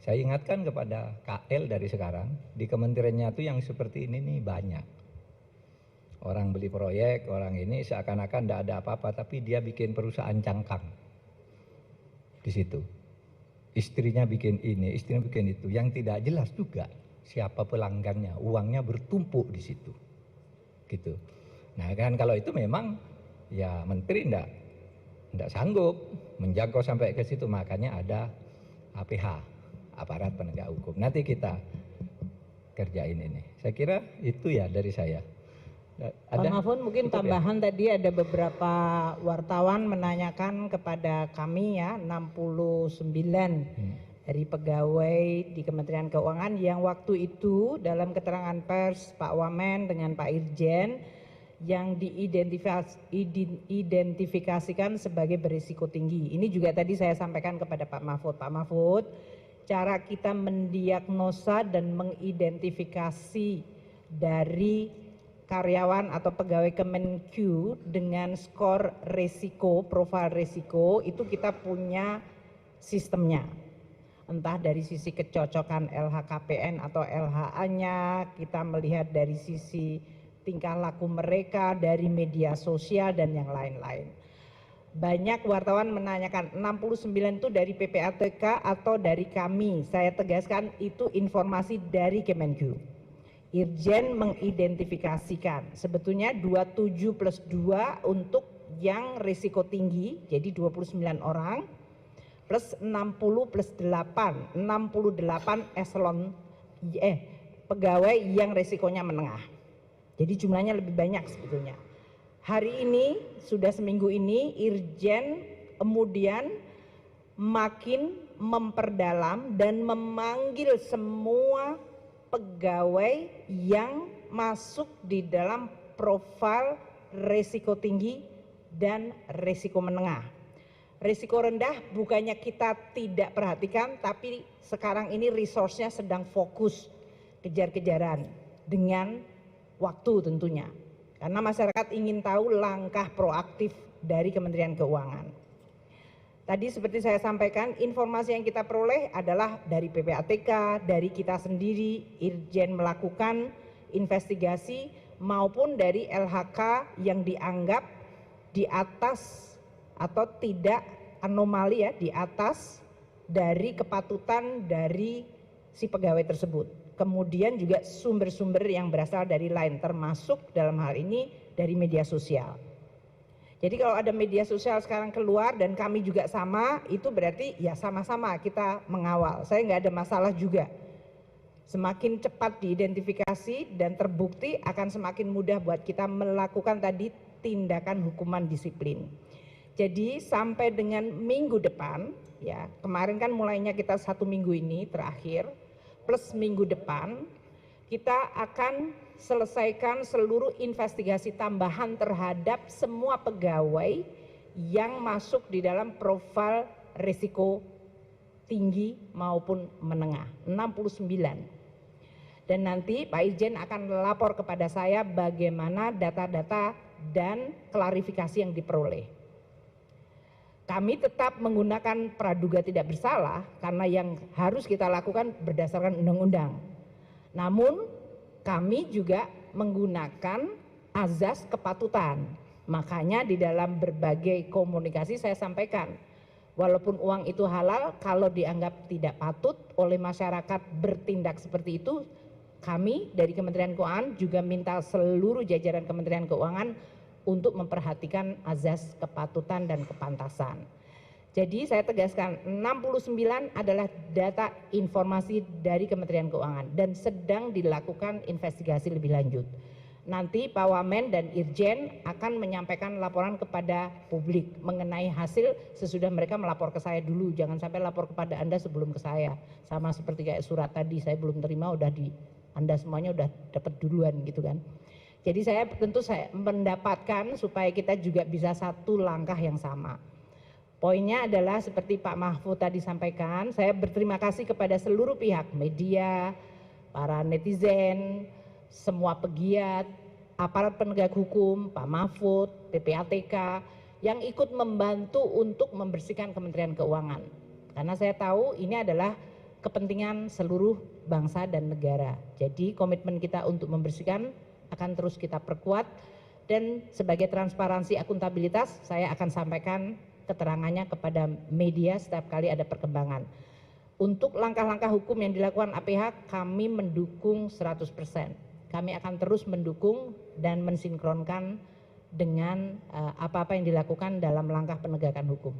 Saya ingatkan kepada KL dari sekarang, di kementeriannya itu yang seperti ini nih banyak. Orang beli proyek, orang ini seakan-akan tidak ada apa-apa, tapi dia bikin perusahaan cangkang di situ. Istrinya bikin ini, istrinya bikin itu, yang tidak jelas juga siapa pelanggannya, uangnya bertumpuk di situ, gitu. Nah kan kalau itu memang ya menteri tidak sanggup menjangkau sampai ke situ, makanya ada APH, aparat penegak hukum. Nanti kita kerjain ini. Saya kira itu ya dari saya. Pak Mahfud, mungkin tambahan ya? Tadi ada beberapa wartawan menanyakan kepada kami ya, 69 dari pegawai di Kementerian Keuangan yang waktu itu dalam keterangan pers Pak Wamen dengan Pak Irjen yang diidentifikasikan sebagai berisiko tinggi. Ini juga tadi saya sampaikan kepada Pak Mahfud. Pak Mahfud, cara kita mendiagnosa dan mengidentifikasi dari karyawan atau pegawai Kemenq dengan skor resiko, profil resiko, itu kita punya sistemnya. Entah dari sisi kecocokan LHKPN atau LHA-nya, kita melihat dari sisi tingkah laku mereka, dari media sosial dan yang lain-lain. Banyak wartawan menanyakan 69 itu dari PPATK atau dari kami. Saya tegaskan itu informasi dari Kemenq. Irjen mengidentifikasikan sebetulnya 27 plus 2 untuk yang risiko tinggi, jadi 29 orang, plus 60 plus 8, 68 eselon pegawai yang risikonya menengah. Jadi jumlahnya lebih banyak sebetulnya. Hari ini, sudah seminggu ini, Irjen kemudian makin memperdalam dan memanggil semua pegawai yang masuk di dalam profil risiko tinggi dan risiko menengah. Risiko rendah bukannya kita tidak perhatikan, tapi sekarang ini resource-nya sedang fokus kejar-kejaran dengan waktu tentunya. Karena masyarakat ingin tahu langkah proaktif dari Kementerian Keuangan. Tadi seperti saya sampaikan, informasi yang kita peroleh adalah dari PPATK, dari kita sendiri, Irjen melakukan investigasi, maupun dari LHK yang dianggap di atas atau tidak anomali ya, di atas dari kepatutan dari si pegawai tersebut. Kemudian juga sumber-sumber yang berasal dari lain, termasuk dalam hal ini dari media sosial. Jadi kalau ada media sosial sekarang keluar dan kami juga sama, itu berarti ya sama-sama kita mengawal. Saya nggak ada masalah juga. Semakin cepat diidentifikasi dan terbukti akan semakin mudah buat kita melakukan tadi tindakan hukuman disiplin. Jadi sampai dengan minggu depan, ya kemarin kan mulainya kita 1 minggu ini terakhir, plus minggu depan, kita akan selesaikan seluruh investigasi tambahan terhadap semua pegawai yang masuk di dalam profil risiko tinggi maupun menengah, 69. Dan nanti Pak Irjen akan lapor kepada saya bagaimana data-data dan klarifikasi yang diperoleh. Kami tetap menggunakan praduga tidak bersalah karena yang harus kita lakukan berdasarkan undang-undang. Namun kami juga menggunakan azas kepatutan. Makanya di dalam berbagai komunikasi saya sampaikan, walaupun uang itu halal, kalau dianggap tidak patut oleh masyarakat bertindak seperti itu, kami dari Kementerian Keuangan juga minta seluruh jajaran Kementerian Keuangan untuk memperhatikan azas kepatutan dan kepantasan. Jadi saya tegaskan 69 adalah data informasi dari Kementerian Keuangan dan sedang dilakukan investigasi lebih lanjut. Nanti Pak Wamen dan Irjen akan menyampaikan laporan kepada publik mengenai hasil sesudah mereka melapor ke saya dulu. Jangan sampai lapor kepada Anda sebelum ke saya. Sama seperti kayak surat tadi, saya belum terima udah Anda semuanya udah dapat duluan gitu kan. Jadi saya tentu saya mendapatkan supaya kita juga bisa satu langkah yang sama. Poinnya adalah seperti Pak Mahfud tadi sampaikan, saya berterima kasih kepada seluruh pihak, media, para netizen, semua pegiat, aparat penegak hukum, Pak Mahfud, PPATK, yang ikut membantu untuk membersihkan Kementerian Keuangan. Karena saya tahu ini adalah kepentingan seluruh bangsa dan negara. Jadi komitmen kita untuk membersihkan akan terus kita perkuat, dan sebagai transparansi akuntabilitas saya akan sampaikan keterangannya kepada media setiap kali ada perkembangan. Untuk langkah-langkah hukum yang dilakukan APH kami mendukung 100%. Kami akan terus mendukung dan mensinkronkan dengan apa-apa yang dilakukan dalam langkah penegakan hukum.